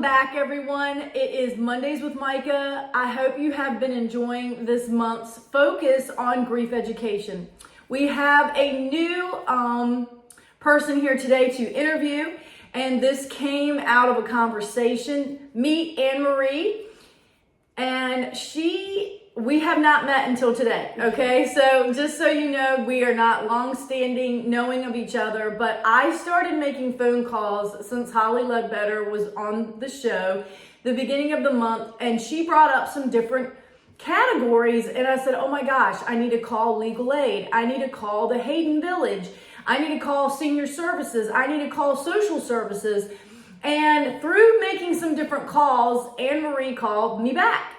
back, everyone. It is Mondays with Micah. I hope you have been enjoying this month's focus on grief education. We have a new person here today to interview, and this came out of a conversation. Meet Ann-Marie, and we have not met until today, okay? So just so you know, we are not long-standing knowing of each other, but I started making phone calls since Holly Ledbetter was on the show the beginning of the month, and she brought up some different categories, and I said, oh my gosh, I need to call legal aid. I need to call the Hayden Village. I need to call senior services. I need to call social services. And through making some different calls, Ann-Marie called me back.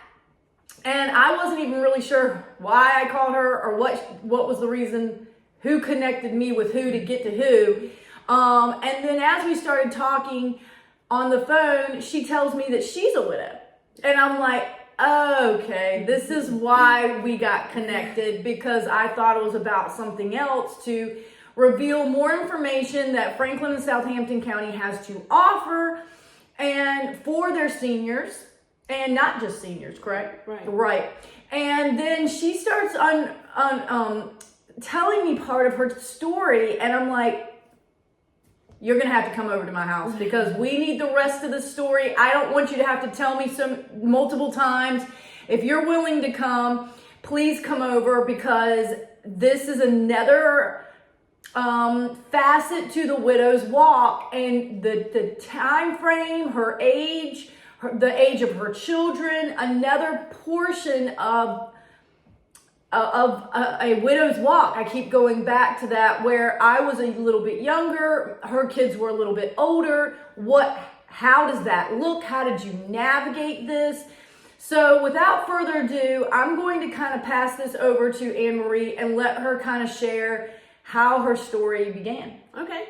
And I wasn't even really sure why I called her or what was the reason, who connected me with who to get to who. And then as we started talking on the phone, she tells me that she's a widow. And I'm like, okay, this is why we got connected, because I thought it was about something else, to reveal more information that Franklin and Southampton County has to offer and for their seniors. And not just seniors, correct? Right. And then she starts telling me part of her story, and I'm like, you're going to have to come over to my house because we need the rest of the story. I don't want you to have to tell me multiple times. If you're willing to come, please come over, because this is another facet to the widow's walk, and the time frame, her age, the age of her children, another portion of a widow's walk. I keep going back to that, where I was a little bit younger, her kids were a little bit older. How does that look? How did you navigate this? So without further ado, I'm going to kind of pass this over to Ann-Marie and let her kind of share how her story began. Okay.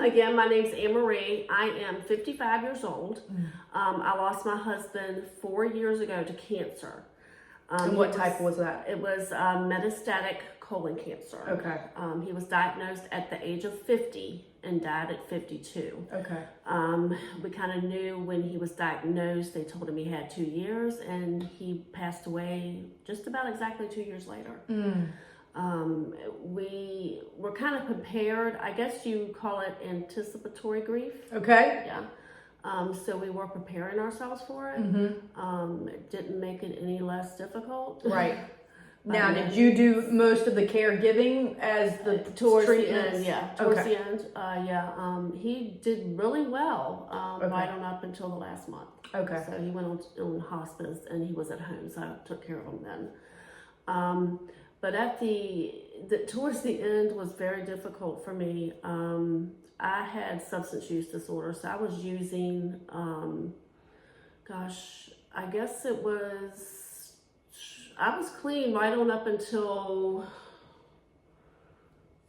Again, my name's Ann-Marie. I am 55 years old. I lost my husband 4 years ago to cancer. And what type was that? It was metastatic colon cancer. Okay. He was diagnosed at the age of 50 and died at 52. Okay. We kind of knew when he was diagnosed. They told him he had 2 years, and he passed away just about exactly 2 years later. We were kind of prepared. I guess you call it anticipatory grief. Okay. Yeah. So we were preparing ourselves for it. It didn't make it any less difficult. Right. Now, did you do most of the caregiving as towards treatments? the end? Yeah, towards the end. He did really well right on up until the last month. Okay. So he went on hospice, and he was at home, so I took care of him then. But at towards the end was very difficult for me. I had substance use disorder, so I was using, I guess I was clean right on up until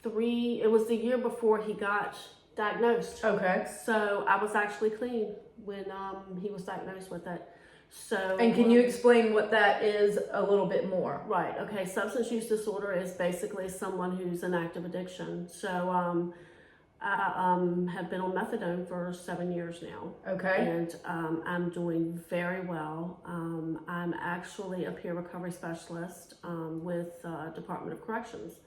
it was the year before he got diagnosed. Okay. So I was actually clean when he was diagnosed with it. So, and can you explain what that is a little bit more? Right. Okay. Substance use disorder is basically someone who's in active addiction. So I have been on methadone for 7 years now. Okay. And I'm doing very well. I'm actually a peer recovery specialist with Department of Corrections.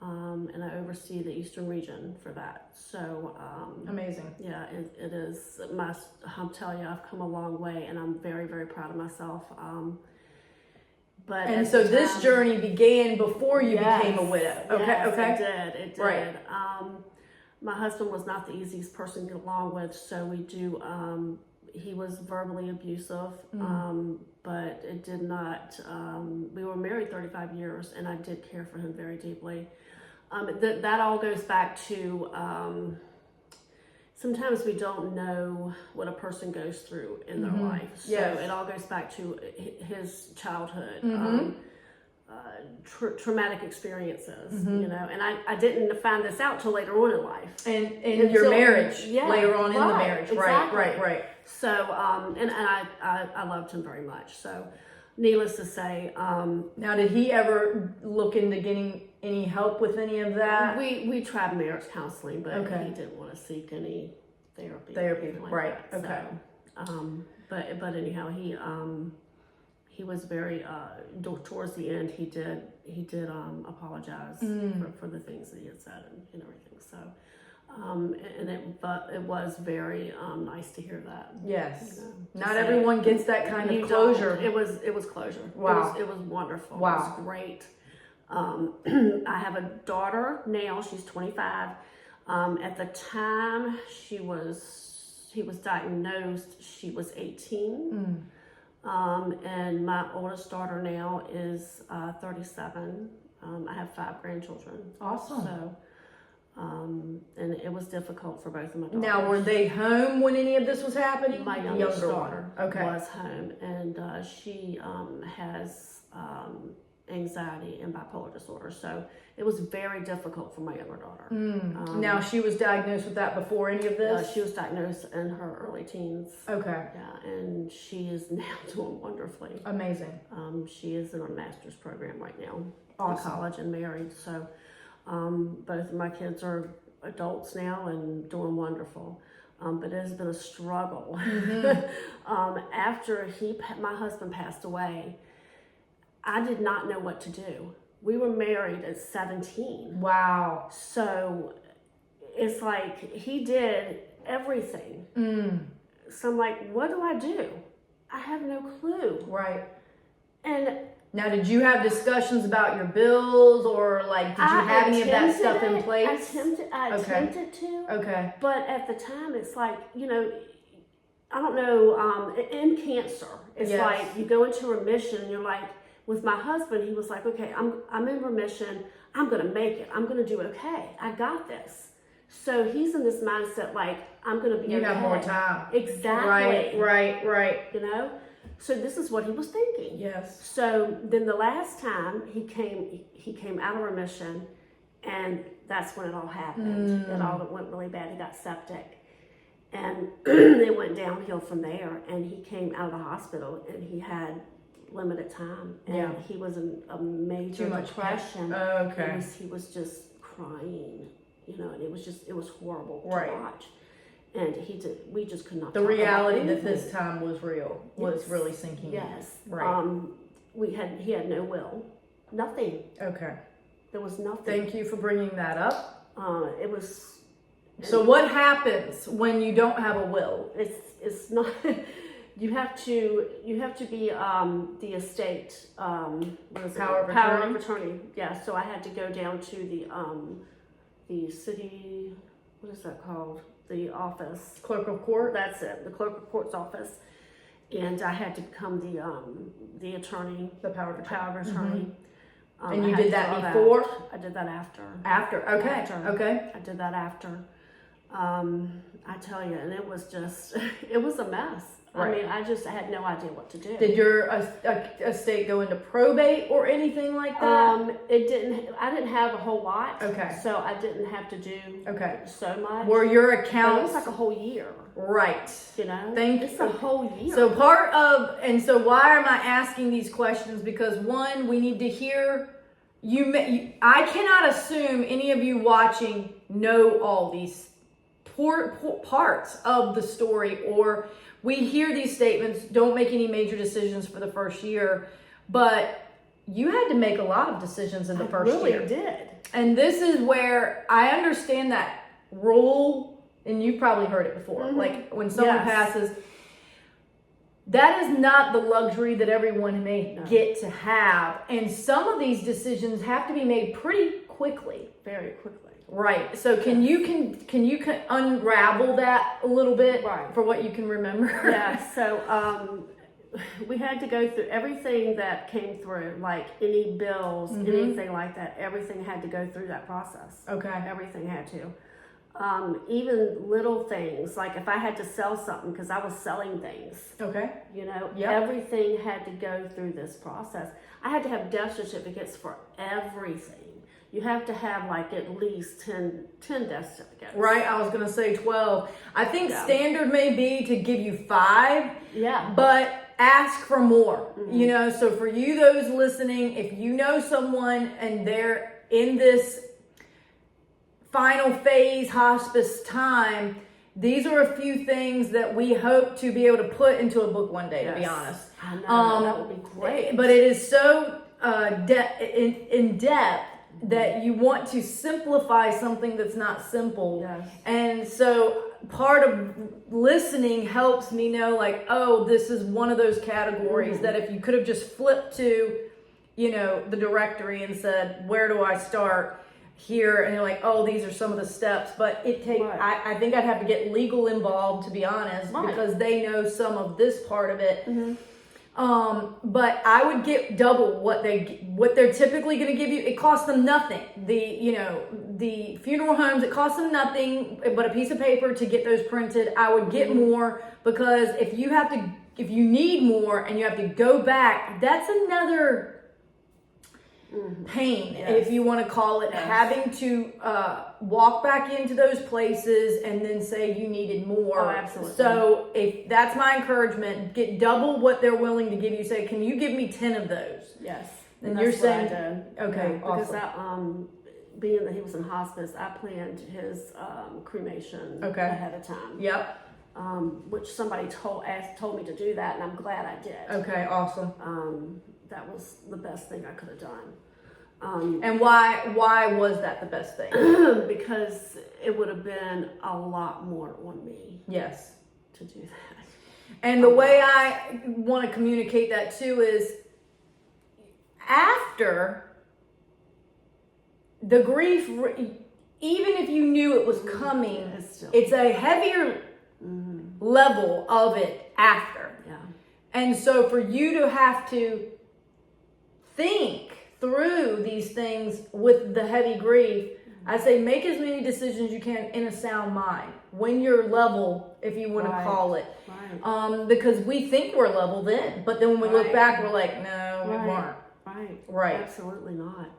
And I oversee the Eastern region for that. So amazing. Yeah, it is. I'll tell you, I've come a long way, and I'm very, very proud of myself. And so this journey began before you became a widow. Okay. Yes, okay. It did. Right. My husband was not the easiest person to get along with, so he was verbally abusive, but it did not, we were married 35 years, and I did care for him very deeply. That all goes back to, sometimes we don't know what a person goes through in their life. So it all goes back to his childhood, traumatic experiences, you know, and I didn't find this out till later on in life. And in your marriage, later on in the marriage, exactly. right. So, and I loved him very much. So, needless to say. Now, did he ever look into getting any help with any of that? We tried marriage counseling, but okay. he didn't want to seek anything therapy. Therapy, like right, that. okay. So, but anyhow, he was very towards the end. He did apologize for the things that he had said and everything. So, but it was very nice to hear that. Yes. To Not say, everyone gets that kind of closure. It was closure. Wow. It was wonderful. Wow. It was great. I have a daughter now. She's 25. At the time he was diagnosed, she was 18. And my oldest daughter now is 37. I have 5 grandchildren. Awesome. So, and it was difficult for both of my daughters. Now, were they home when any of this was happening? My youngest Younger daughter one. Okay. was home, and she has anxiety and bipolar disorder. So it was very difficult for my younger daughter. Now, she was diagnosed with that before any of this? She was diagnosed in her early teens. Okay. Yeah, and she is now doing wonderfully. Amazing. She is in a master's program right now Awesome. in college and married. So both of my kids are adults now and doing wonderful. But it has been a struggle. After my husband passed away, I did not know what to do. We were married at 17. Wow. So it's like he did everything. So I'm like, what do I do? I have no clue. Right. And now, did you have discussions about your bills, or like, did you have any of that stuff in place? I attempted to. Okay. But at the time, it's like, I don't know, in cancer, it's Yes. like you go into remission and you're like, with my husband, he was like, okay, I'm in remission. I'm going to make it. I'm going to do okay. I got this. So he's in this mindset like, I'm going to be okay. You have more time. Exactly. Right. So this is what he was thinking. Yes. So then the last time he came out of remission, and that's when it all happened. It all went really bad. He got septic. And it went downhill from there. And he came out of the hospital, and he had limited time, and he was in a major depression. Okay. He was just crying, and it was horrible to watch. And we just could not. The reality that this time was real was really sinking in. Yes. Right. He had no will, nothing. Okay. There was nothing. Thank you for bringing that up. It was. So what happens when you don't have a will? It's not. You have to be the estate. What is it? Power of attorney. Yeah. So I had to go down to the city. What is that called? The office. Clerk of court. That's it. The clerk of court's office, and I had to become the attorney. The power of attorney. And you did that before? I did that after. After. Okay. Okay. I did that after. I tell you, and it was just, it was a mess. Right. I mean, I had no idea what to do. Did your estate go into probate or anything like that? It didn't. I didn't have a whole lot. Okay. So I didn't have to do so much. Were your accounts? It was like a whole year. Right. It's a whole year. So so why am I asking these questions? Because one, we need to hear I cannot assume any of you watching know all these parts of the story, or we hear these statements, don't make any major decisions for the first year, but you had to make a lot of decisions in the first year. I really did. And this is where I understand that rule, and you've probably heard it before. Like when someone passes, that is not the luxury that everyone may get to have. And some of these decisions have to be made pretty quickly. Very quickly. Right. So can you unravel that a little bit for what you can remember? Yeah. So we had to go through everything that came through, like any bills, anything like that. Everything had to go through that process. Okay. Everything had to. Even little things, like if I had to sell something, because I was selling things. Okay. Everything had to go through this process. I had to have death certificates for everything. You have to have like at least 10 death certificates. Right, I was going to say 12. I think standard may be to give you 5. Yeah. But ask for more. So for you, those listening, if you know someone and they're in this final phase hospice time, these are a few things that we hope to be able to put into a book one day, to be honest. I know, that would be great. But it is so in depth that you want to simplify something that's not simple. Yes. And so part of listening helps me know, like, oh, this is one of those categories that if you could have just flipped to, you know, the directory and said, where do I start here? And you're like, oh, these are some of the steps. But it takes, I think I'd have to get legal involved, to be honest, because they know some of this part of it. But I would get double what they're typically going to give you. It costs them nothing. The funeral homes, it costs them nothing but a piece of paper to get those printed. I would get more, because if you need more and you have to go back, that's another pain, if you want to call it, having to walk back into those places and then say you needed more. Oh, absolutely. So if that's my encouragement, get double what they're willing to give you. Say, can you give me 10 of those? Yes. And you're saying, okay, awesome. because being that he was in hospice, I planned his cremation ahead of time. Yep. Which somebody told me to do that, and I'm glad I did. Okay, awesome. That was the best thing I could have done. And why was that the best thing? Because it would have been a lot more on me. Yes. To do that. And the way I want to communicate that too is, after the grief, even if you knew it was coming, it's a heavier level of it after. Yeah. And so for you to have to think through these things with the heavy grief, I say make as many decisions you can in a sound mind, when you're level, if you want to call it. Right. Because we think we're level then, but then when we look back, we're like, no, we weren't. Right. Absolutely not.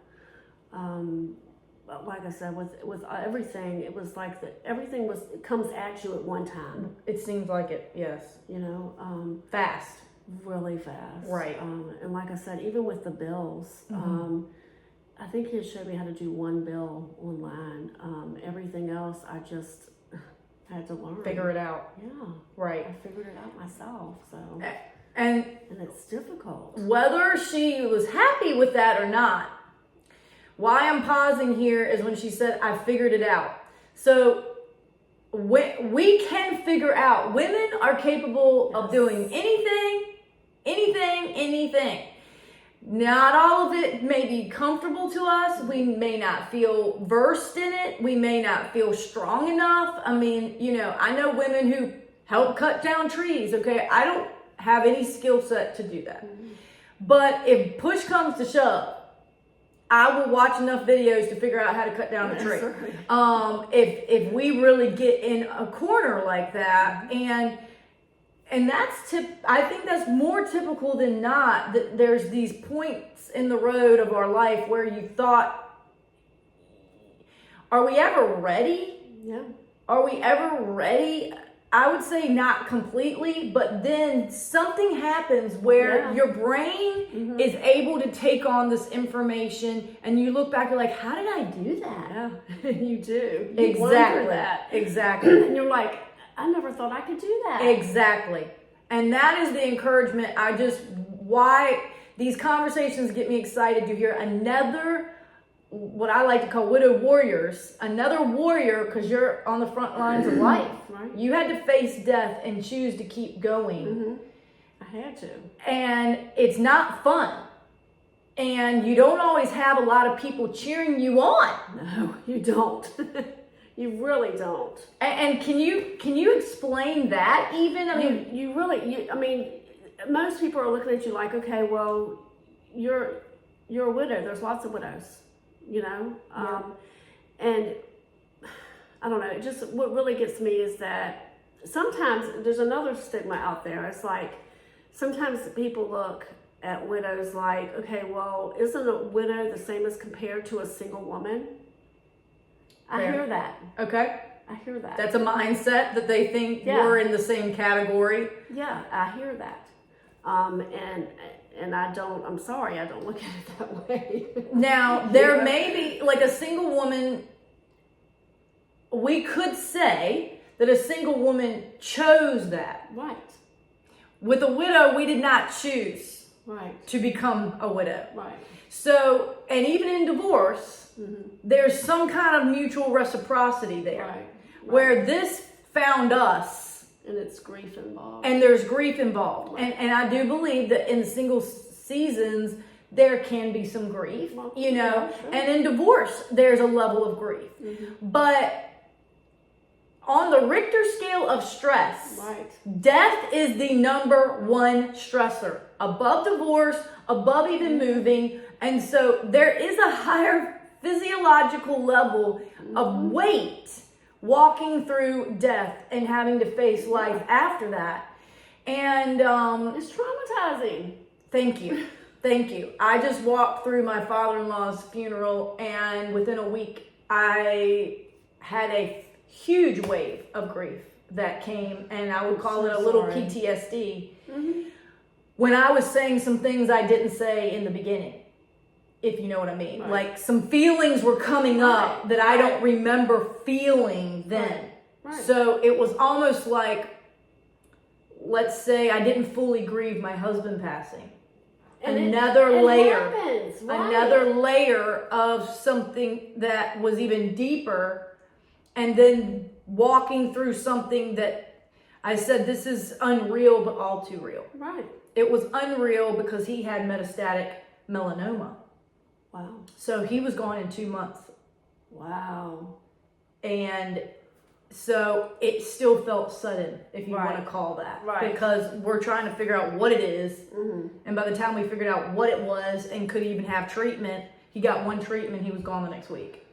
But like I said, with everything, it was like everything comes at you at one time. It seems like it, yes. You know, fast. Really fast. Right. And like I said, even with the bills, I think he had showed me how to do one bill online. Everything else, I just had to learn. Figure it out. Yeah. Right. I figured it out myself. So. And it's difficult. Whether she was happy with that or not, why I'm pausing here is when she said, I figured it out. So we can figure out, women are capable of doing anything. Not all of it may be comfortable to us. We may not feel versed in it. We may not feel strong enough. I mean, you know, I know women who help cut down trees, okay? I don't have any skill set to do that. But if push comes to shove, I will watch enough videos to figure out how to cut down a tree. If we really get in a corner like that, and that's I think that's more typical than not, that there's these points in the road of our life where you thought, are we ever ready? Yeah. Are we ever ready? I would say not completely, but then something happens where your brain is able to take on this information, and you look back, you're like, how did I do that? Yeah, you do. You wonder that. Exactly. And you're like, I never thought I could do that. Exactly. And that is the encouragement. Why these conversations get me excited to hear another, what I like to call widow warriors, another warrior, because you're on the front lines of life. Right. You had to face death and choose to keep going. I had to. And it's not fun. And you don't always have a lot of people cheering you on. No, you don't. You really don't. And can you explain that even? I mean, most people are looking at you like, okay, well, you're a widow. There's lots of widows, you know? And I don't know, what really gets me is that sometimes there's another stigma out there. It's like, sometimes people look at widows like, okay, well, isn't a widow the same as compared to a single woman? I hear that. Okay. I hear that. That's a mindset that they think we're in the same category. Yeah, I hear that. And I'm sorry, I don't look at it that way. Now, there may be, like a single woman, we could say that a single woman chose that. Right. With a widow, we did not choose Right. to become a widow. Right. So, and even in divorce, Mm-hmm. there's some kind of mutual reciprocity there. Right. Where this found us. And it's grief involved. And there's grief involved. Right. And I do believe that in single seasons, there can be some grief, Well, you know. yeah, sure. And in divorce, there's a level of grief. Mm-hmm. But on the Richter scale of stress, Right. death is the number one stressor. Above divorce, above even moving. And so there is a higher physiological level of weight walking through death and having to face life after that. And It's traumatizing. thank you. Thank you. I just walked through my father-in-law's funeral, and within a week, I had a huge wave of grief that came, and I would call it a little sorry. PTSD. Mm-hmm. When I was saying some things I didn't say in the beginning, if you know what I mean. Right. Like some feelings were coming up Right. that I don't remember feeling then. Right. So it was almost like, let's say I didn't fully grieve my husband passing. And Another it layer. happens, right. Another layer of something that was even deeper, and then walking through something that I said, this is unreal, but all too real. Right. It was unreal because he had metastatic melanoma. Wow. So he was gone in 2 months. Wow. And so it still felt sudden, if you want Right. to call that. Right. Because we're trying to figure out what it is. Mm-hmm. And by the time we figured out what it was and could even have treatment, he got one treatment, he was gone the next week.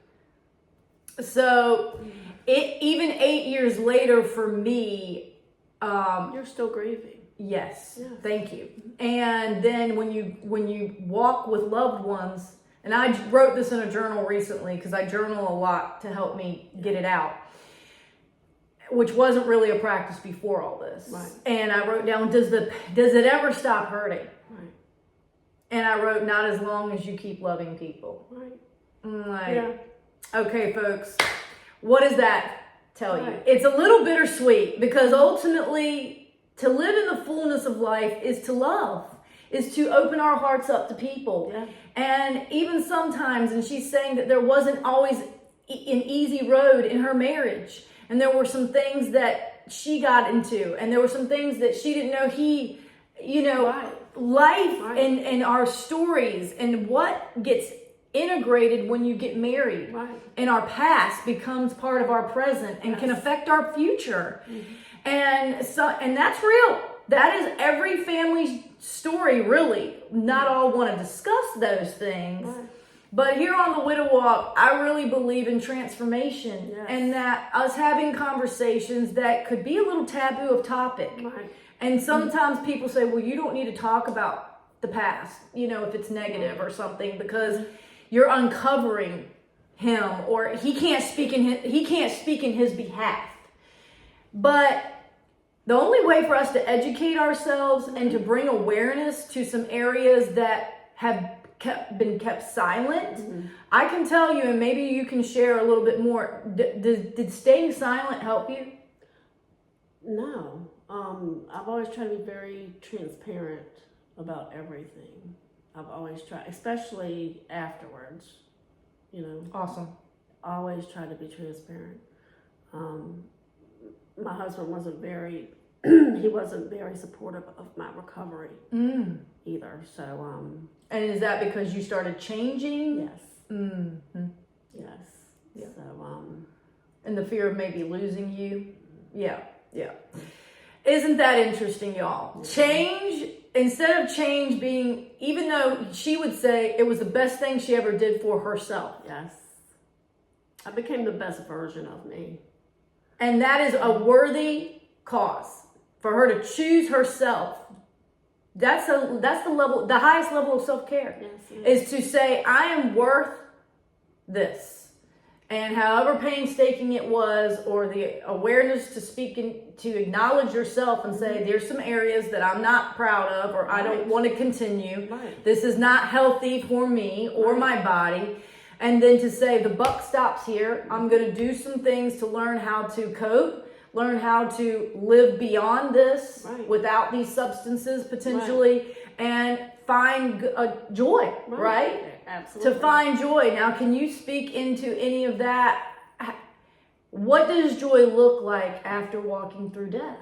So it even 8 years later for me, You're still grieving. yes, Yeah. thank you. And then when you walk with loved ones, and I wrote this in a journal recently because I journal a lot to help me get it out, which wasn't really a practice before all this. Right. And I wrote down, does it ever stop hurting? Right. And I wrote, not as long as you keep loving people. Right. I'm like, Yeah. okay, folks, what does that tell you? Right. It's a little bittersweet because ultimately, to live in the fullness of life is to love, is to open our hearts up to people. Yeah. And even sometimes, and she's saying that there wasn't always an easy road in her marriage. And there were some things that she got into, and there were some things that she didn't know he, you know, Right. life Right. and our stories and what gets integrated when you get married. Right. And our past becomes part of our present and can Yes. affect our future. Mm-hmm. And that's real. That is every family's story, really. Not all want to discuss those things. Right. But here on the Widow Walk, I really believe in transformation. Yes. And that us having conversations that could be a little taboo of topic. Right. And sometimes people say, well, you don't need to talk about the past, you know, if it's negative or something, because you're uncovering him, or he can't speak in his behalf. But the only way for us to educate ourselves and to bring awareness to some areas that have been kept silent, I can tell you, and maybe you can share a little bit more. Did staying silent help you? No. I've always tried to be very transparent about everything. I've always tried, especially afterwards, you know. Awesome. I always try to be transparent. My husband wasn't very, he wasn't very supportive of my recovery either. So, And is that because you started changing? yes. Mm-hmm. Yes. Yeah. So, And the fear of maybe losing you? Yeah, yeah. Isn't that interesting, y'all? Change, instead of change being, even though she would say it was the best thing she ever did for herself. yes. I became the best version of me. And that is a worthy cause for her to choose herself. That's the level, the highest level of self-care. Yes, Is to say, I am worth this. And however painstaking it was, or the awareness to speak and to acknowledge yourself and say, there's some areas that I'm not proud of, or I don't want to continue. Right. This is not healthy for me or my body. And then to say, the buck stops here. I'm going to do some things to learn how to cope. learn how to live beyond this Right. without these substances potentially, and find joy, right? Absolutely. To find joy. Now, can you speak into any of that? What does joy look like after walking through death?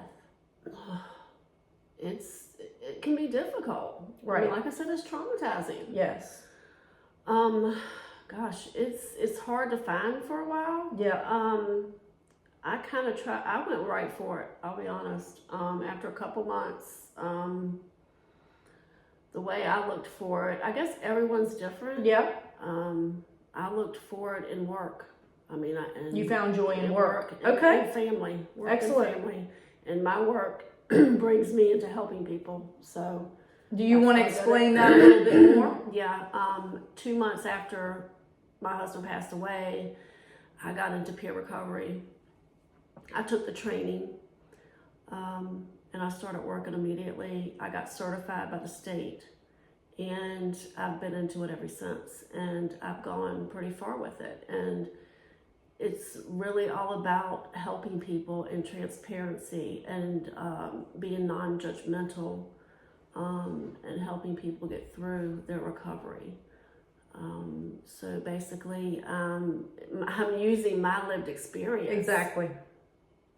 It can be difficult. Right. I mean, like I said, it's traumatizing. Yes. Gosh, it's hard to find for a while. Yeah. I kind of I went right for it, I'll be honest. After a couple months, the way I looked for it, I guess everyone's different. Yeah. I looked for it in work. I mean, You found joy in work. and Okay. family. Work Excellent. And family. And my work brings me into helping people. So, Do you want to explain that a little bit more? yeah. 2 months after my husband passed away, I got into peer recovery. I took the training, and I started working immediately. I got certified by the state, and I've been into it ever since. And I've gone pretty far with it. And it's really all about helping people and transparency and being non-judgmental, and helping people get through their recovery. So basically, I'm using my lived experience Exactly.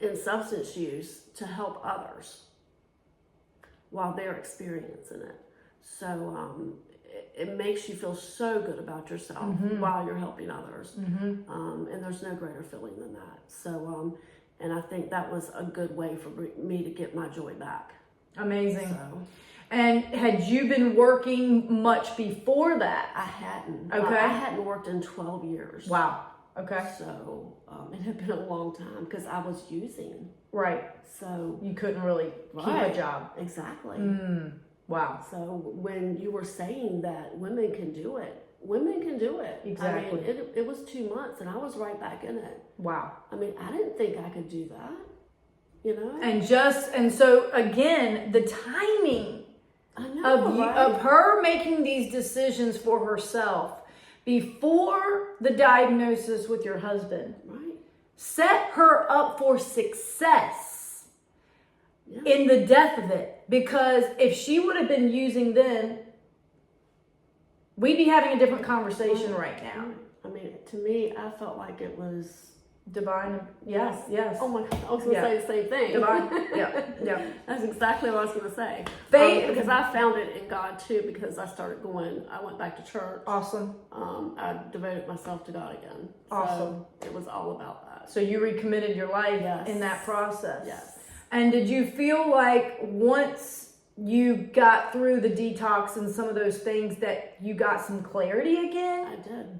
in substance use to help others while they're experiencing it. So it makes you feel so good about yourself while you're helping others. And there's no greater feeling than that. So, and I think that was a good way for me to get my joy back. Amazing. So, And had you been working much before that? I hadn't. Okay. I hadn't worked in 12 years. Wow. Okay. So it had been a long time because I was using. Right. So You couldn't really keep a job. Exactly. Wow. So when you were saying that women can do it, women can do it. Exactly. I mean, it was 2 months and I was right back in it. Wow. I mean, I didn't think I could do that, you know? And so again, the timing I know, of her making these decisions for herself before the diagnosis with your husband Right. set her up for success Yeah. in the death of it. Because if she would have been using then, we'd be having a different conversation right now. I mean, to me, I felt like it was Divine. Yes. Yes. Oh my God, I was going to say the same thing. Divine. Yeah. Yeah. That's exactly what I was going to say. Faith. Because I found it in God too, because I went back to church. Awesome. I devoted myself to God again. Awesome. So it was all about that. So you recommitted your life Yes. in that process. Yes. And did you feel like once you got through the detox and some of those things that you got some clarity again? I did.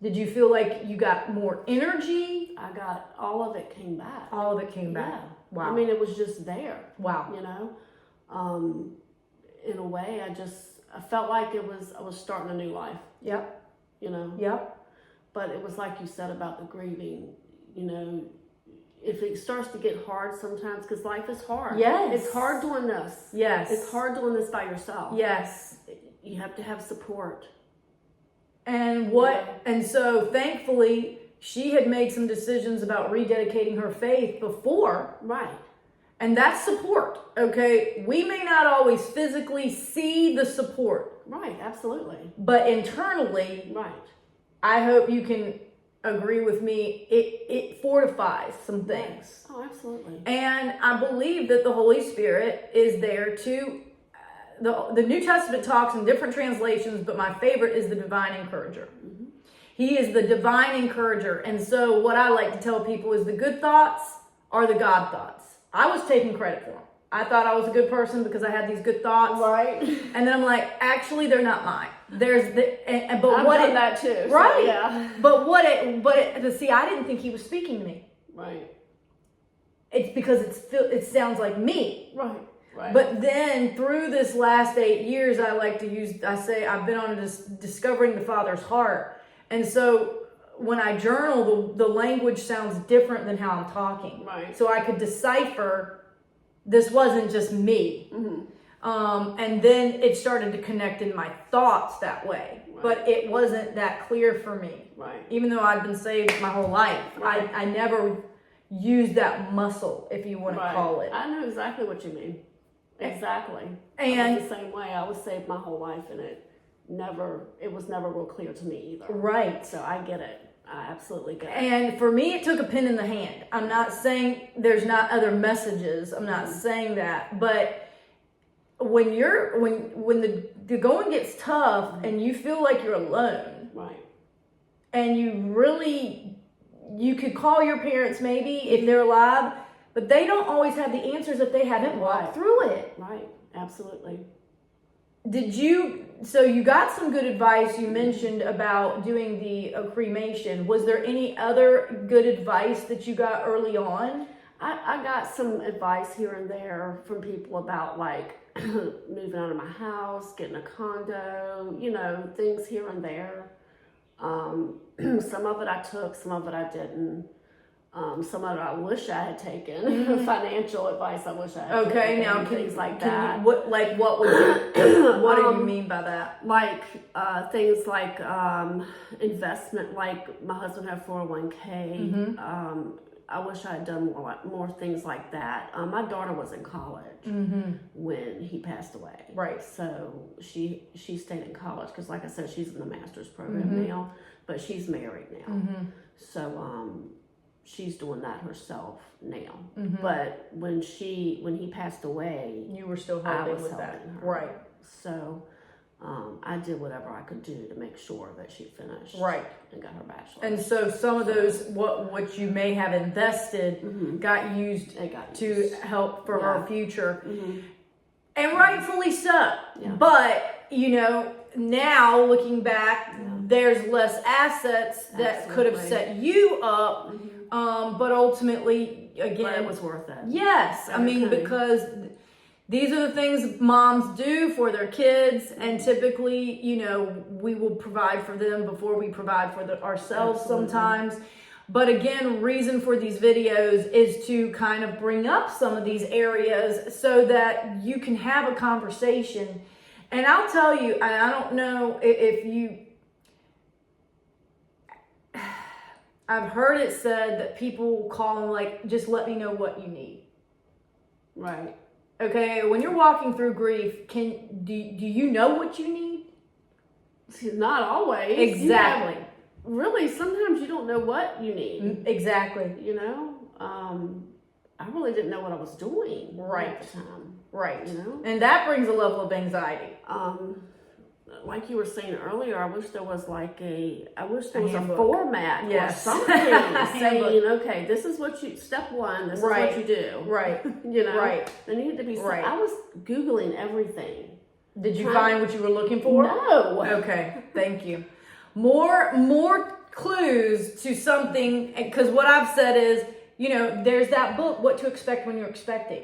Did you feel like you got more energy? I got, all of it came back. All of it came back. Yeah. Wow. I mean, it was just there. Wow. You know? In a way, I felt like I was starting a new life, Yep. you know? Yep. But it was like you said about the grieving, you know, if it starts to get hard sometimes, because life is hard. Yes. It's hard doing this. Yes. It's hard doing this by yourself. Yes. You have to have support. And so thankfully she had made some decisions about rededicating her faith before. Right. And that's support. Okay. We may not always physically see the support. Right, absolutely. But internally, Right. I hope you can agree with me, it fortifies some things. Oh, absolutely. And I believe that the Holy Spirit is there to, the New Testament talks in different translations, but my favorite is the divine encourager. Mm-hmm. He is the divine encourager. And so what I like to tell people is the good thoughts are the God thoughts. I was taking credit for them. I thought I was a good person because I had these good thoughts. Right. And then I'm like, actually, they're not mine. There's the, but I've what done it, that too. So, right? yeah. But see, I didn't think he was speaking to me. Right. It's because it sounds like me. Right. Right. But then through this last 8 years, I say I've been on discovering the Father's heart. And so when I journal, the language sounds different than how I'm talking. Right. So I could decipher this wasn't just me. Mm-hmm. And then it started to connect in my thoughts that way. Right. But it wasn't that clear for me. Right. Even though I'd been saved my whole life, Right. I never use that muscle, if you want to call it. I know exactly what you mean. Exactly. And I was the same way. I was saved my whole life, and it was never real clear to me either. right. So I get it. I absolutely get it. And for me, it took a pin in the hand. I'm not saying there's not other messages. I'm not saying that. But when the going gets tough and you feel like you're alone, Right. and you could call your parents maybe if they're alive, but they don't always have the answers if they haven't walked through it. Right. Absolutely. So you got some good advice. You mentioned about doing the cremation. Was there any other good advice that you got early on? I got some advice here and there from people about like moving out of my house, getting a condo, things here and there. Some of it I took, some of it I didn't. Some of it I wish I had taken. Financial advice I wish I had taken. Okay, now things like that. What would you, what do you mean by that? Like things like investment, like my husband had 401k. I wish I had done more things like that. My daughter was in college when he passed away. Right. So she stayed in college because, like I said, she's in the master's program now, but she's married now. So she's doing that herself now. But when he passed away, You were still I helping was with that. helping her. Right. So I did whatever I could do to make sure that she finished Right. and got her bachelor's. And so some of those, what you may have invested got used to help for her future. And rightfully so. Yeah. But, now looking back, there's less assets that could have set you up. But ultimately, again, But it was worth it. Yes. I mean, Okay. because these are the things moms do for their kids, and typically, we will provide for them before we provide for ourselves sometimes. But again, reason for these videos is to kind of bring up some of these areas so that you can have a conversation. And I'll tell you, and I don't know if you, I've heard it said that people will call and like, just let me know what you need. Right. Okay, when you're walking through grief, do you know what you need? See, not always. Exactly. Really, sometimes you don't know what you need. Exactly. I really didn't know what I was doing Right. at the time. Right. You know? And that brings a level of anxiety. Like you were saying earlier, I wish there was a handbook. format Yes. or something saying, okay, this is what step one, this is Right. what you do. Right. Right. There needed to be Right. I was Googling everything. Did you find what you were looking for? No. Okay, thank you. More clues to something, because what I've said is, there's that book, What to Expect When You're Expecting.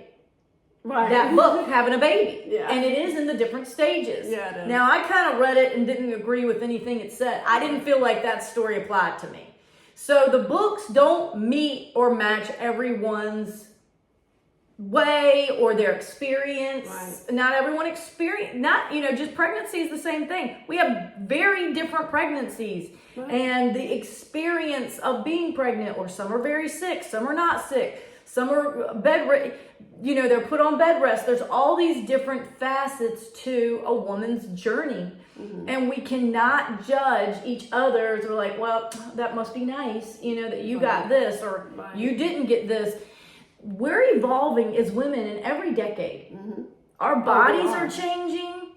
Right. That book, Having a Baby. Yeah. And it is in the different stages. Yeah, it is. Now, I kind of read it and didn't agree with anything it said. I didn't feel like that story applied to me. So the books don't meet or match everyone's way or their experience. Right. Not everyone just pregnancy is the same thing. We have very different pregnancies. Right. And the experience of being pregnant, or some are very sick, some are not sick, some are they're put on bed rest. There's all these different facets to a woman's journey. And we cannot judge each other. We're like, well, that must be nice, that you got this, or you didn't get this. We're evolving as women in every decade. Our bodies are changing.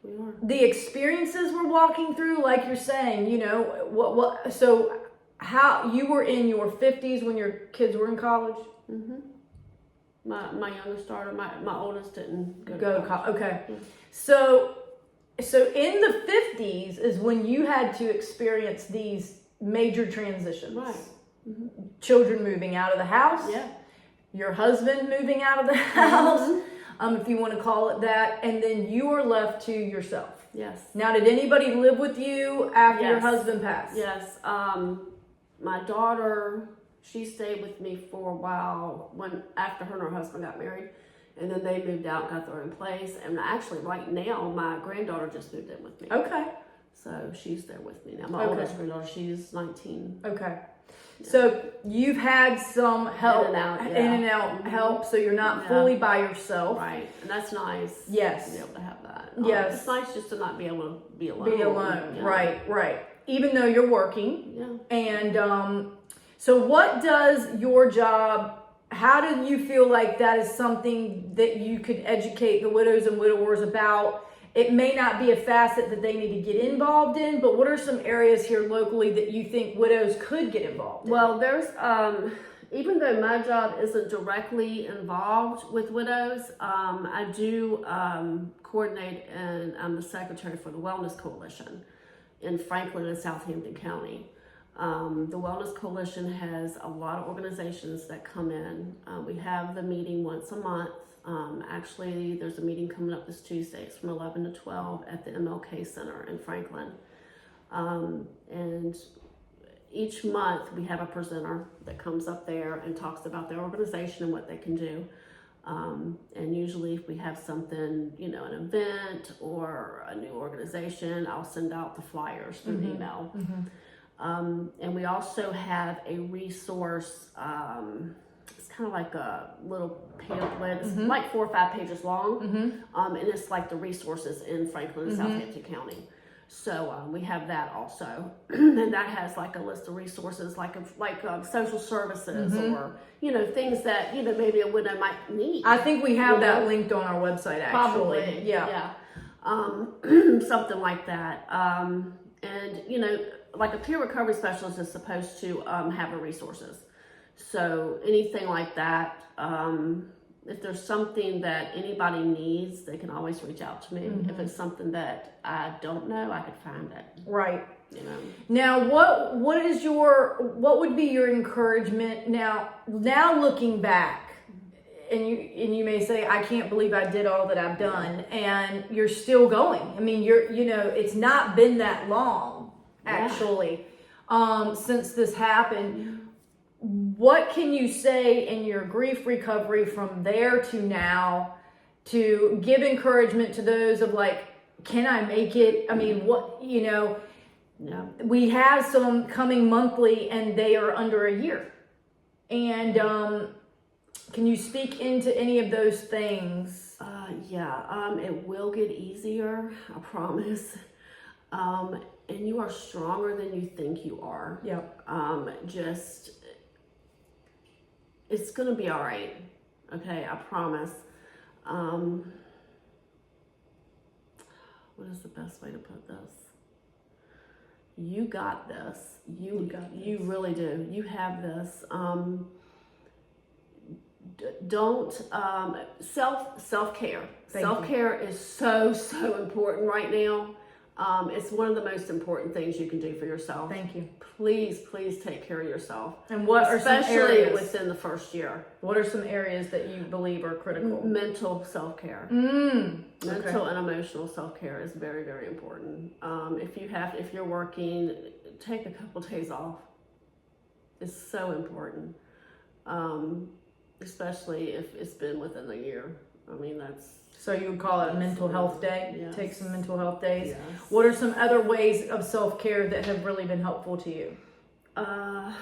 We are. The experiences we're walking through, like you're saying, so how you were in your 50s when your kids were in college? My youngest daughter, my oldest didn't go to college. Okay. So in the 50s is when you had to experience these major transitions. Right. Children moving out of the house. Yeah. Your husband moving out of the house, if you want to call it that, and then you are left to yourself. Yes. Now, did anybody live with you after your Yes. husband passed? Yes. My daughter, she stayed with me for a while after her and her husband got married, and then they moved out and got their own place. And actually, right now, my granddaughter just moved in with me. Okay. So she's there with me now. My oldest granddaughter, she's 19. Okay. So you've had some help, In and out, in yeah. and out help, so you're not Yeah. fully by yourself. Right, and that's nice. Yes. To be able to have that. Yes. It's nice just to not be able to be alone. Be alone, you know. right. Even though you're working. Yeah. And so what does your job, how do you feel like that is something that you could educate the widows and widowers about? It may not be a facet that they need to get involved in, but what are some areas here locally that you think widows could get involved in? Well, there's, even though my job isn't directly involved with widows, I do coordinate, and I'm the secretary for the Wellness Coalition in Franklin and Southampton County. The Wellness Coalition has a lot of organizations that come in. We have the meeting once a month. Actually, there's a meeting coming up this Tuesday. It's from 11 to 12 at the MLK Center in Franklin. And each month we have a presenter that comes up there and talks about their organization and what they can do. And usually if we have something, you know, an event or a new organization, I'll send out the flyers through email. And we also have a resource, it's kind of like a little pamphlet. It's like 4 or 5 pages long. And it's like the resources in Franklin and Southampton County. So we have that also. And that has like a list of resources like social services or, you know, things that, you know, maybe a widow might need. I think we have that linked on our website, actually. Probably, Yeah. Something like that. And, you know, like a peer recovery specialist is supposed to have the resources. So anything like that, if there's something that anybody needs, they can always reach out to me. If it's something that I don't know, I could find it. Right. You know. Now, what would be your encouragement now looking back? And you may say, I can't believe I did all that I've done, and you're still going. I mean, it's not been that long, actually, since this happened. What can you say in your grief recovery from there to now to give encouragement to those of like, can I make it? I mean, we have some coming monthly and they are under a year. And can you speak into any of those things? It will get easier, I promise. And you are stronger than you think you are. Yeah. It's gonna be all right. Okay, I promise. What is the best way to put this? You got this. You really do. You have this. Don't self-care. Self-care is so important right now. It's one of the most important things you can do for yourself. Thank you. Please take care of yourself. And what are some especially areas within the first year? What are some areas that you believe are critical? Mental self-care. Mental and emotional self-care is very, very important. If you're working, take a couple days off. It's so important. Especially if it's been within a year. I mean, so you would call it a mental health day? Yes. Take some mental health days? Yes. What are some other ways of self-care that have really been helpful to you? I'm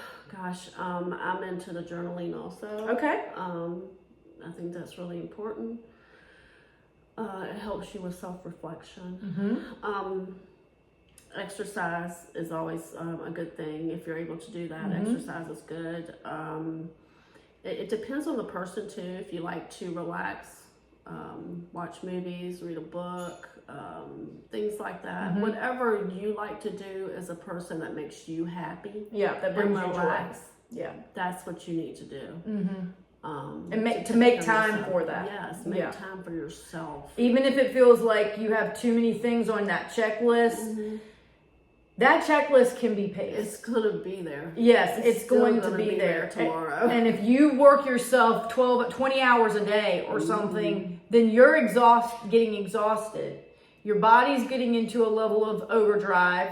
into the journaling also. Okay. I think that's really important. It helps you with self-reflection. Exercise is always a good thing. If you're able to do that, exercise is good. It depends on the person too. If you like to relax, watch movies, read a book, things like that. Whatever you like to do as a person that makes you happy. Yeah, that brings you joy. Yeah, that's what you need to do. And make time for that. Yes, make time for yourself. Even if it feels like you have too many things on that checklist. That checklist can be paced. It's going to be there. Yes, it's going to be there tomorrow. And if you work yourself 20 hours a day or something, then you're getting exhausted. Your body's getting into a level of overdrive.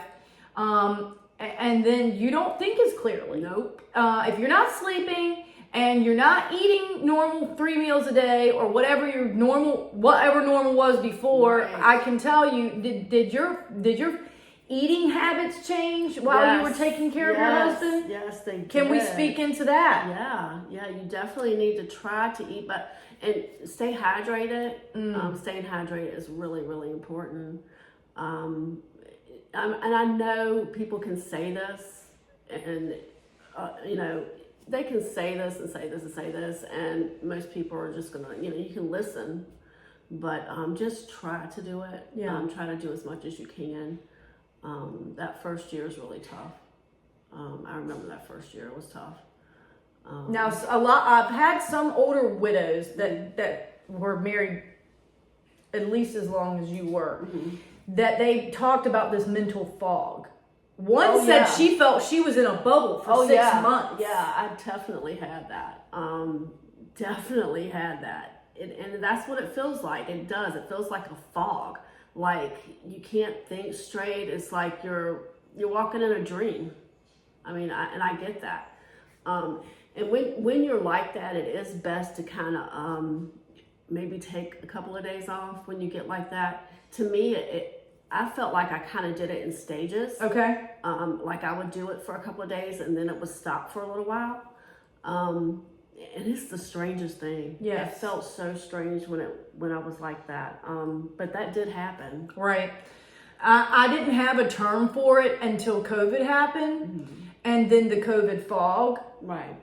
And then you don't think as clearly. Nope. If you're not sleeping and you're not eating normal 3 meals a day or whatever normal was before, I can tell you, did your eating habits change while you were taking care of your husband? Yes, they did. Can we speak into that? Yeah, you definitely need to try to eat, and stay hydrated. Staying hydrated is really, really important. And I know people can say this, and they can say this and say this and say this, and most people are just gonna, you can listen, but just try to do it. Try to do as much as you can. That first year is really tough. I remember that first year, it was tough. Now, I've had some older widows that were married at least as long as you were, that they talked about this mental fog. One said she felt she was in a bubble for 6 months. Yeah, I definitely had that. Definitely had that. And that's what it feels like. It does. It feels like a fog. Like you can't think straight. It's like you're walking in a dream. I mean, I get that. And when you're like that, it is best to kind of maybe take a couple of days off when you get like that. To me, I felt like I kind of did it in stages. Okay. Like I would do it for a couple of days and then it would stop for a little while. And it's the strangest thing. Yes. It felt so strange when I was like that. But that did happen. Right. I didn't have a term for it until COVID happened, and then the COVID fog. Right.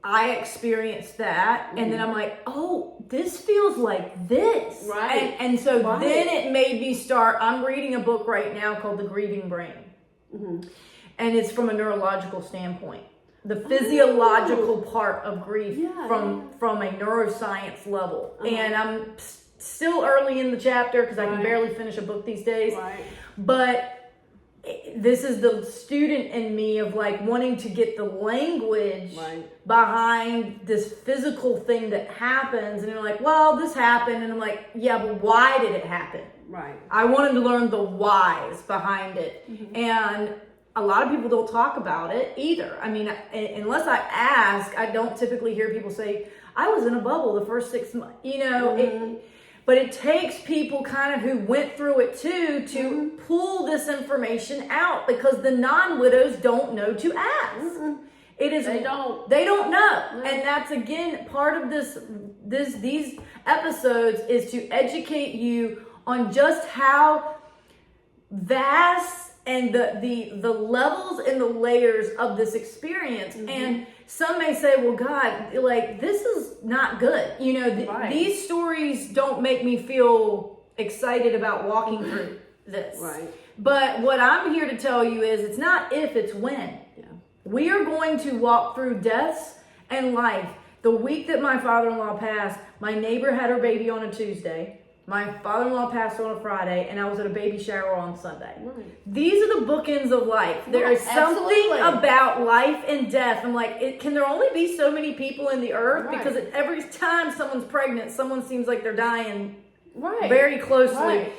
I experienced that, and then I'm like, oh, this feels like this. Right. And so then it made me start, I'm reading a book right now called The Grieving Brain. And it's from a neurological standpoint. The physiological part of grief from a neuroscience level. And I'm still early in the chapter because I can barely finish a book these days. But this is the student in me of like wanting to get the language behind this physical thing that happens. And you're like, well, this happened. And I'm like, yeah, but why did it happen? Right. I wanted to learn the whys behind it. And a lot of people don't talk about it either. I mean, unless I ask, I don't typically hear people say, I was in a bubble the first 6 months, but it takes people kind of who went through it too to pull this information out, because the non-widows don't know to ask. It is They don't know. And that's again part of these episodes is to educate you on just how vast and the levels and the layers of this experience. And some may say, well, God, like, this is not good. These stories don't make me feel excited about walking through this. Right. But what I'm here to tell you is it's not if, it's when. Yeah. We are going to walk through deaths and life. The week that my father-in-law passed, my neighbor had her baby on a Tuesday. My father-in-law passed on a Friday, and I was at a baby shower on Sunday. These are the bookends of life. There is something about life and death. I'm like, can there only be so many people in the earth? Because every time someone's pregnant, someone seems like they're dying very closely.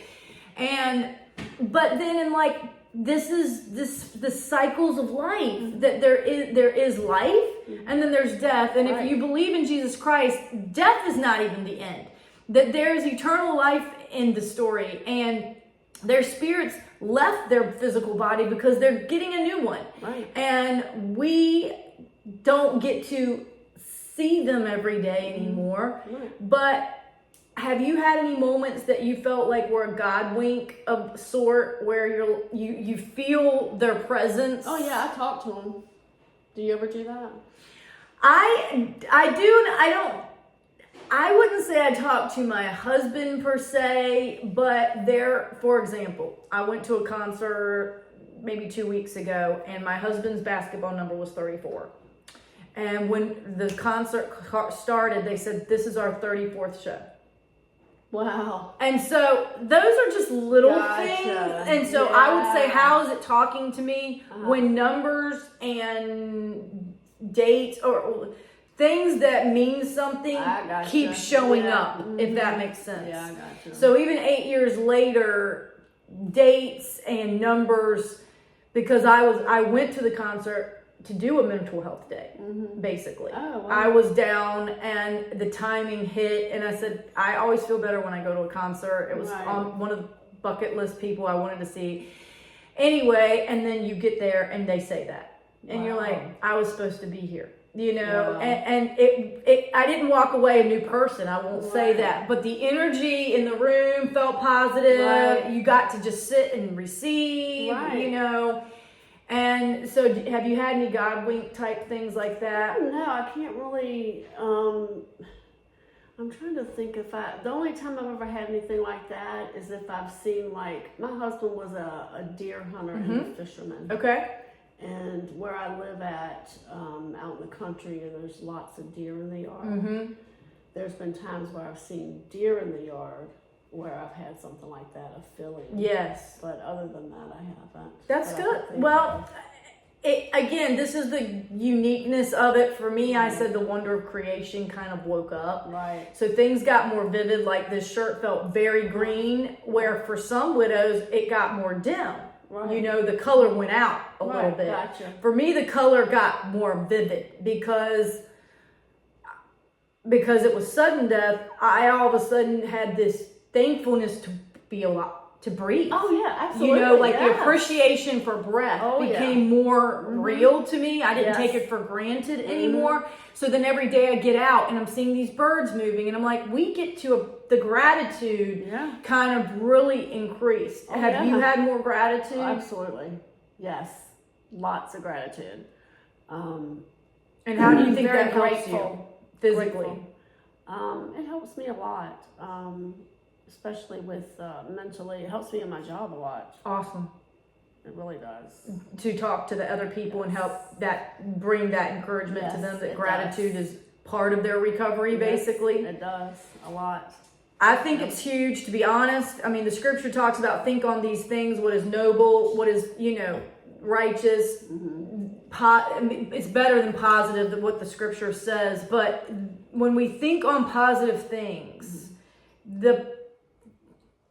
But then in like, the cycles of life, that there is life, and then there's death. And if you believe in Jesus Christ, death is not even the end. That there is eternal life in the story, and their spirits left their physical body because they're getting a new one. And we don't get to see them every day anymore. But have you had any moments that you felt like were a God wink of sort, where you feel their presence? Oh yeah, I talk to them. Do you ever do that? I do. I wouldn't say I talk to my husband per se, but for example, I went to a concert maybe 2 weeks ago, and my husband's basketball number was 34. And when the concert started, they said, this is our 34th show. Wow. And so those are just little things. And so I would say, how is it talking to me when numbers and dates or things that mean something keep showing up, if that makes sense. Yeah, I got you. So even 8 years later, dates and numbers, because I went to the concert to do a mental health day, basically. Oh, wow. I was down and the timing hit, and I said, I always feel better when I go to a concert. It was on one of the bucket list people I wanted to see. Anyway, and then you get there and they say that. And you're Wow. like, I was supposed to be here. You know, Wow. and it I didn't walk away a new person, I won't say Right. that, but the energy in the room felt positive. Right. You got to just sit and receive, Right. you know. And so have you had any God wink type things like that? No, I can't really. I'm trying to think the only time I've ever had anything like that is if I've seen, like, my husband was a deer hunter and a fisherman. Okay. And where I live at, out in the country, and there's lots of deer in the yard. There's been times where I've seen deer in the yard where I've had something like that, a feeling. Yes. But other than that, I haven't. That's But I good. could think Well, of- again, this is the uniqueness of it. For me, I said the wonder of creation kind of woke up. Right. So things got more vivid, like this shirt felt very green, where for some widows, it got more dim. Right. You know, the color went out a little Right, bit. gotcha. For me, the color got more vivid because it was sudden death. I all of a sudden had this thankfulness to be alive, to breathe. Oh, yeah, absolutely. You know, like the yes. appreciation for breath Oh, yeah. became more real to me. I didn't Yes. take it for granted anymore. So then every day I get out and I'm seeing these birds moving, and I'm like, we get to the gratitude Yeah. kind of really increased. Oh, Have yeah. you had more gratitude? Absolutely. Yes. Lots of gratitude. And how do you think Very that helps you grateful. physically? Grateful. It helps me a lot, especially with mentally. It helps me in my job a lot. Awesome. It really does. To talk to the other people and help that bring that encouragement to Yes, them that it gratitude is part of their recovery, basically. It does a lot. I think it's huge, to be honest. I mean, the scripture talks about think on these things, what is noble, what is, you know, righteous. I mean, it's better than positive than what the scripture says. But when we think on positive things,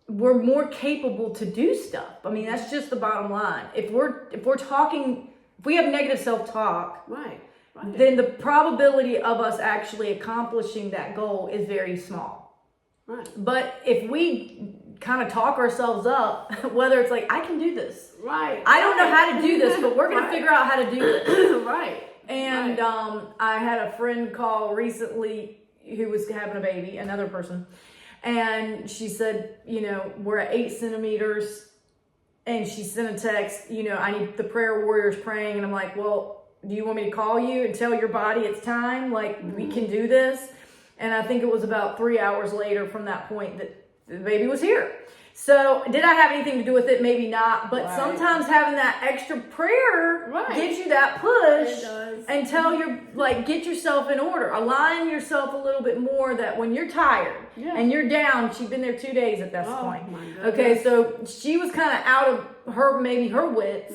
we're more capable to do stuff. I mean, that's just the bottom line. If we have negative self-talk, Right. then the probability of us actually accomplishing that goal is very small. Right. But if we kind of talk ourselves up, whether it's like, I can do this. Right. I don't know how to do this, but we're going to Right. figure out how to do this. Right. And Right. I had a friend call recently who was having a baby, another person. And she said, you know, we're at 8 centimeters. And she sent a text, you know, I need the prayer warriors praying. And I'm like, well, do you want me to call you and tell your body it's time? Like, we can do this. And I think it was about 3 hours later from that point that the baby was here. So did I have anything to do with it? Maybe not. But Right. sometimes having that extra prayer Right. gives you that push. It does. And get yourself in order. Align yourself a little bit more that when you're tired Yeah. and you're down, she'd been there 2 days at this Oh, point. my goodness. Okay, so she was kind of out of her wits.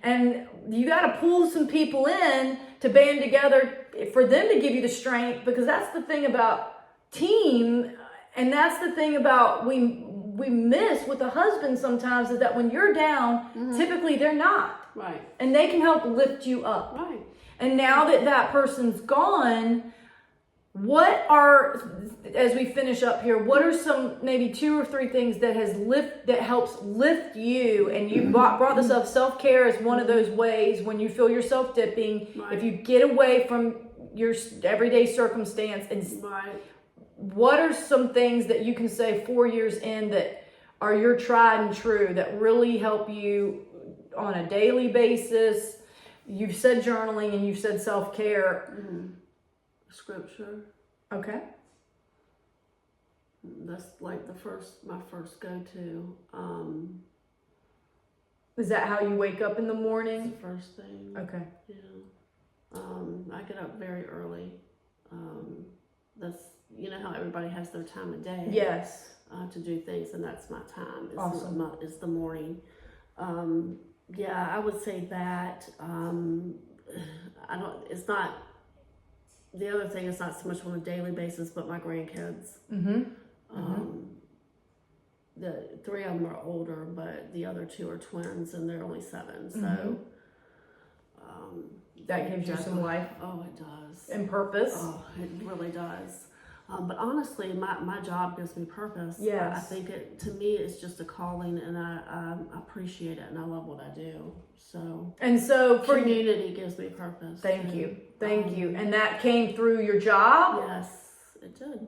And you got to pull some people in to band together for them to give you the strength, because that's the thing about team. And that's the thing about we miss with the husband sometimes, is that when you're down, typically they're not. Right. And they can help lift you up. Right. And now that person's gone, as we finish up here, what are some maybe 2 or 3 things that helps lift you? And you brought this up. Self-care is one of those ways when you feel yourself dipping. Right. If you get away from your everyday circumstance, and Right. what are some things that you can say 4 years in that are your tried and true that really help you on a daily basis? You've said journaling and you've said self-care. Scripture. Okay. That's like my first go-to. Is that how you wake up in the morning? The first thing. Okay. Yeah. I get up very early. That's, you know how everybody has their time of day. Yes. To do things, and that's my time. Awesome. Is the morning. Yeah, I would say that. It's not, the other thing is not so much on a daily basis, but my grandkids. The 3 of them are older, but the other 2 are twins, and they're only 7. So That gives you some life Oh, it does. and purpose. Oh, it really does. But honestly, my job gives me purpose. Yes. I think to me, it's just a calling, and I appreciate it, and I love what I do. So, And so for community gives me purpose. Thank you. And that came through your job? Yes, it did.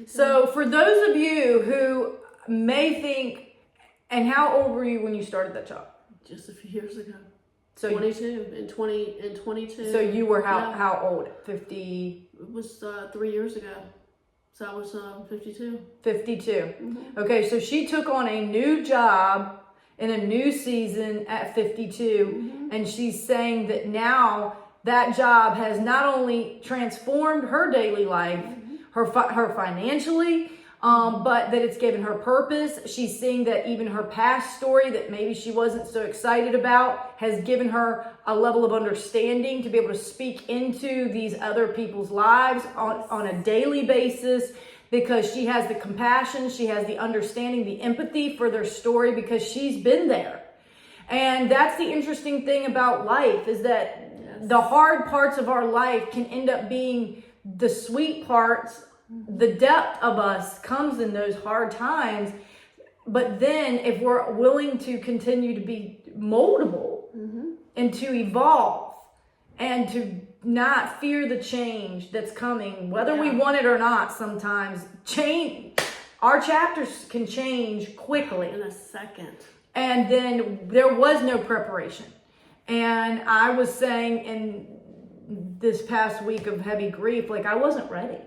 So for those of you who may think, and how old were you when you started that job? Just a few years ago. So 22 in 22. So you were Yeah. how old? 50? It was 3 years ago. So I was 52. 52. Mm-hmm. Okay, so she took on a new job in a new season at 52, and she's saying that now that job has not only transformed her daily life, her financially, but that it's given her purpose. She's seeing that even her past story that maybe she wasn't so excited about has given her a level of understanding to be able to speak into these other people's lives on a daily basis, because she has the compassion, she has the understanding, the empathy for their story, because she's been there. And that's the interesting thing about life, is that the hard parts of our life can end up being the sweet parts. The depth of us comes in those hard times. But then if we're willing to continue to be moldable and to evolve and to not fear the change that's coming, whether we want it or not, sometimes our chapters can change quickly. In a second. And then there was no preparation. And I was saying in this past week of heavy grief, like I wasn't ready.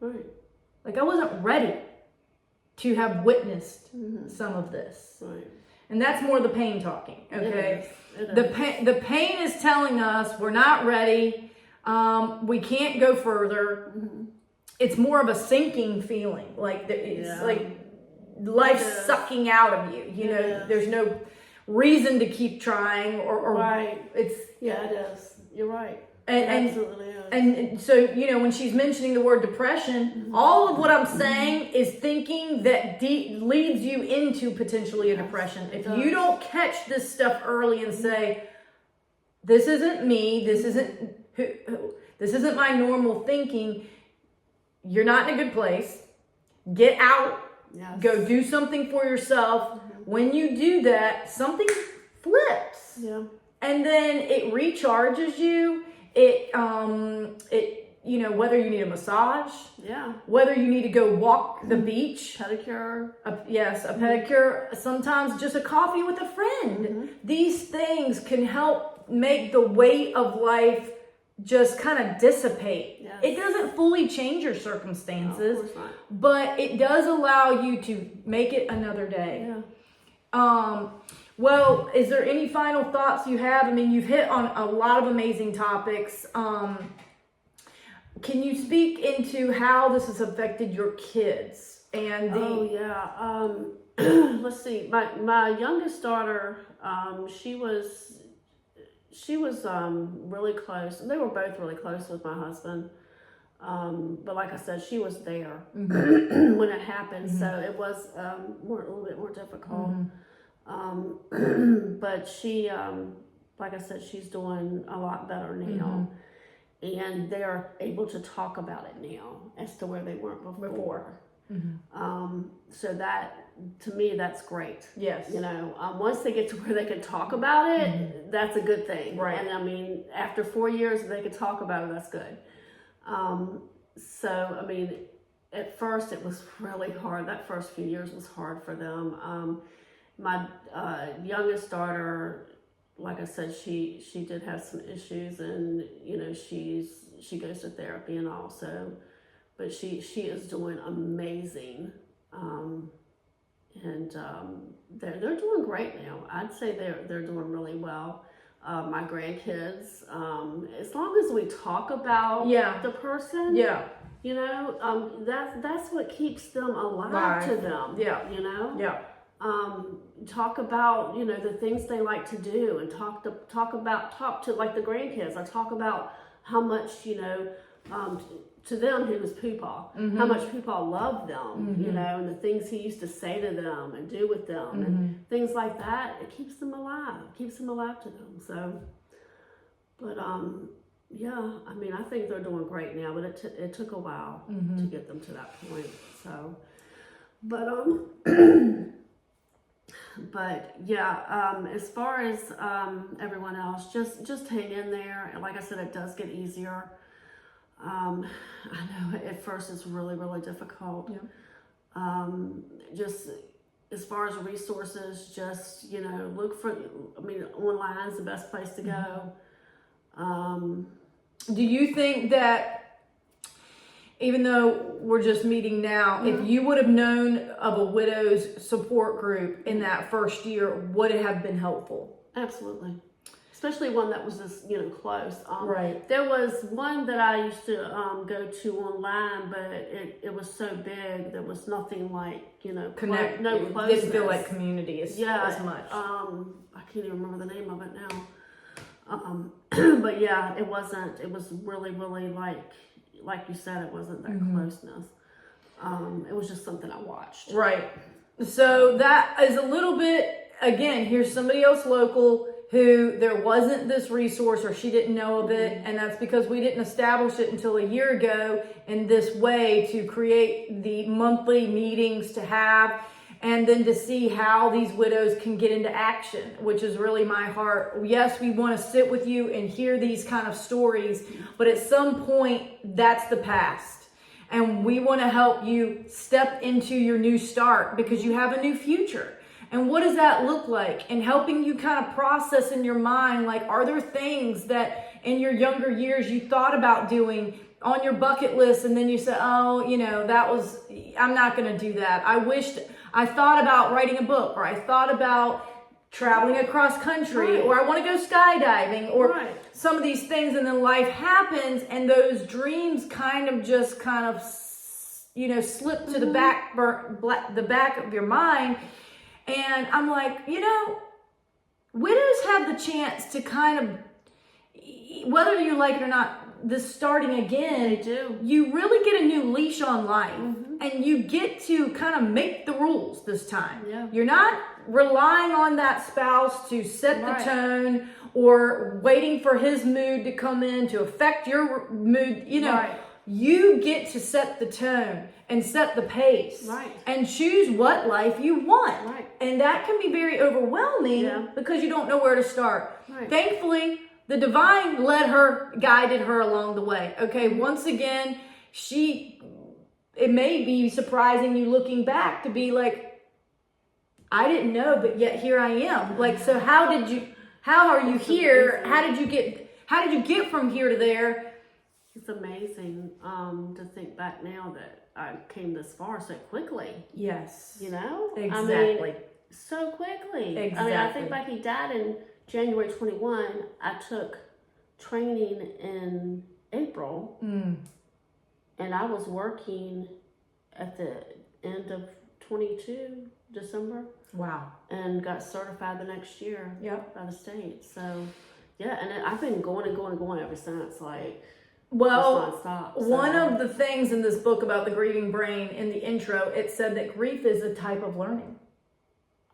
Right. Like I wasn't ready to have witnessed some of this. Right. And that's more the pain talking, okay? It is. The pain is telling us we're not ready. We can't go further. It's more of a sinking feeling. Like it's like life's sucking out of you. You know, there's no reason to keep trying or right. It's it is. You're right. And absolutely is. And so, you know, when she's mentioning the word depression, all of what I'm saying is thinking that leads you into potentially a depression. If you don't catch this stuff early and say, this isn't me, this isn't my normal thinking, you're not in a good place. Get out. Yes. Go do something for yourself. When you do that, something flips. Yeah. And then it recharges you. It you know, whether you need a massage, whether you need to go walk the beach, pedicure, a pedicure, sometimes just a coffee with a friend. These things can help make the weight of life just kind of dissipate. Yes. It doesn't fully change your circumstances, no, of course not. but it does allow you to make it another day. Well, is there any final thoughts you have? I mean, you've hit on a lot of amazing topics. Can you speak into how this has affected your kids and let's see. My youngest daughter, she was really close. They were both really close with my husband. But like I said, she was there when it happened, so it was a little bit more difficult. But she, like I said, she's doing a lot better now, and they're able to talk about it now as to where they weren't before. So that, to me, that's great. Yes. You know, once they get to where they can talk about it, that's a good thing. Right. And I mean, after 4 years, if they could talk about it, that's good. So, I mean, at first it was really hard. That first few years was hard for them. My youngest daughter, like I said, she did have some issues, and you know, she goes to therapy and all, so, but she is doing amazing, and they're doing great now. I'd say they're doing really well. My grandkids, as long as we talk about the person, you know, that's what keeps them alive to them. You know. Talk about, you know, the things they like to do, and talk to like the grandkids. I talk about how much, you know, to them he was Poopaw, how much Poopaw loved them, you know, and the things he used to say to them and do with them, and things like that. It keeps them alive to them. So, but Yeah, I mean, I think they're doing great now, but it took a while to get them to that point. So, but but yeah, as far as everyone else, just hang in there. Like I said, it does get easier. I know at first it's really, really difficult. Yeah. Just as far as resources, just, look for, I mean, online is the best place to go. Do you think that even though we're just meeting now, if you would have known of a widow's support group in that first year, would it have been helpful? Absolutely. Especially one that was just, close. Right. There was one that I used to go to online, but it was so big, there was nothing like, Connect. no It closeness. didn't feel like community as much. I can't even remember the name of it now. But yeah, it wasn't, it was really, really like you said, it wasn't that closeness. It was just something I watched. Right. So that is a little bit, again, here's somebody else local who there wasn't this resource or she didn't know of it. And that's because we didn't establish it until a year ago in this way to create the monthly meetings to have. And then to see how these widows can get into action, which is really my heart. Yes, we want to sit with you and hear these kind of stories, but at some point, that's the past. And we want to help you step into your new start because you have a new future. And what does that look like? And helping you kind of process in your mind, like, are there things that in your younger years you thought about doing on your bucket list and then you said, oh, I'm not going to do that. I thought about writing a book, or I thought about traveling across country, or I want to go skydiving, or some of these things, and then life happens, and those dreams kind of slip to the back of your mind. And I'm like, widows have the chance to kind of, whether you like it or not, this starting again, They do. You really get a new leash on life, and you get to kind of make the rules this time. Yeah. You're not relying on that spouse to set the tone or waiting for his mood to come in to affect your mood. You get to set the tone and set the pace and choose what life you want. Right. And that can be very overwhelming because you don't know where to start. Right. Thankfully, the divine guided her along the way. Okay, once again, it may be surprising you looking back to be like, I didn't know, but yet here I am. Like, so how are you here? How did you get from here to there? It's amazing to think back now that I came this far so quickly. Yes. Exactly. I mean, so quickly. Exactly. I mean, I think back, he died in January 21. I took training in April, and I was working at the end of 22, December. Wow. And got certified the next year by the state. So, yeah, and I've been going and going and going ever since, Well, nonstop, one of the things in this book about the grieving brain, in the intro, it said that grief is a type of learning.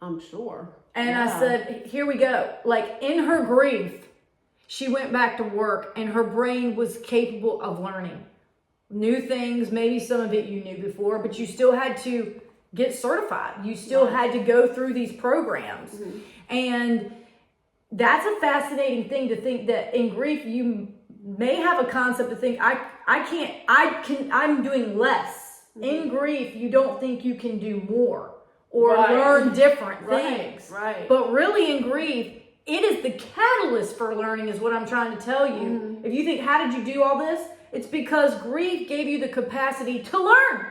I'm sure. And I said, here we go. Like, in her grief, she went back to work and her brain was capable of learning new things. Maybe some of it you knew before, but you still had to get certified. You still had to go through these programs. And that's a fascinating thing to think that in grief, you may have a concept to think, I'm doing less. In grief, you don't think you can do more or learn different things. Right. But really in grief, it is the catalyst for learning is what I'm trying to tell you. If you think, how did you do all this? It's because grief gave you the capacity to learn.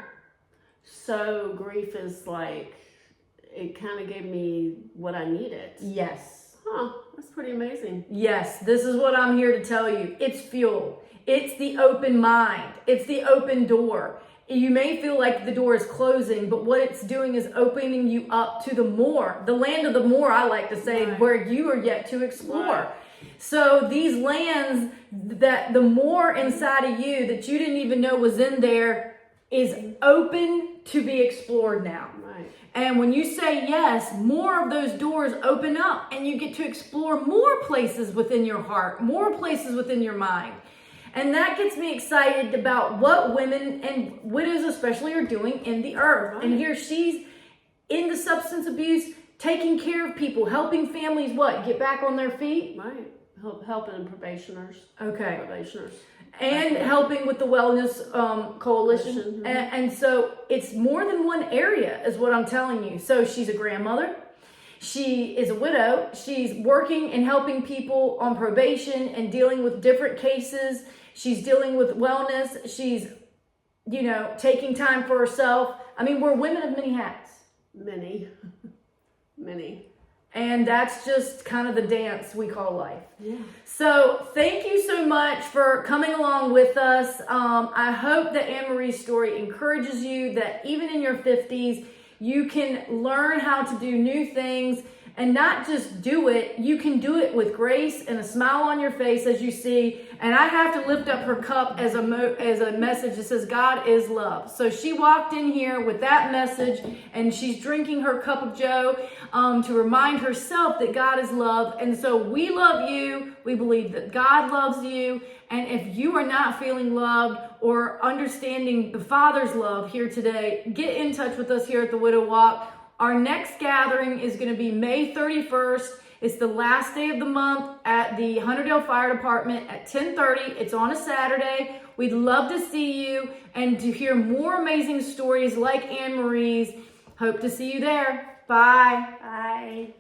So grief is it kind of gave me what I needed. Yes. Huh, that's pretty amazing. Yes, this is what I'm here to tell you. It's fuel. It's the open mind. It's the open door. You may feel like the door is closing, but what it's doing is opening you up to the more. The land of the more, I like to say, where you are yet to explore. So these lands that the more inside of you that you didn't even know was in there, is open to be explored now. Right. And when you say yes, more of those doors open up and you get to explore more places within your heart, more places within your mind. And that gets me excited about what women and widows especially are doing in the earth. Right. And here she's into substance abuse, taking care of people, helping families get back on their feet? Right. Helping probationers. Okay. Probationers. And helping with the wellness coalition. Mm-hmm. And so it's more than one area is what I'm telling you. So she's a grandmother. She is a widow. She's working and helping people on probation and dealing with different cases. She's dealing with wellness. She's, taking time for herself. I mean, we're women of many hats. Many. Many. And that's just kind of the dance we call life. Yeah. So thank you so much for coming along with us. I hope that Ann-Marie's story encourages you that even in your 50s, you can learn how to do new things and not just do it. You can do it with grace and a smile on your face as you see. And I have to lift up her cup as a message that says God is love. So she walked in here with that message and she's drinking her cup of joe to remind herself that God is love. And so we love you. We believe that God loves you. And if you are not feeling loved or understanding the Father's love here today, get in touch with us here at the Widow Walk. Our next gathering is going to be May 31st. It's the last day of the month at the Hunterdale Fire Department at 10:30. It's on a Saturday. We'd love to see you and to hear more amazing stories like Ann-Marie's. Hope to see you there. Bye. Bye.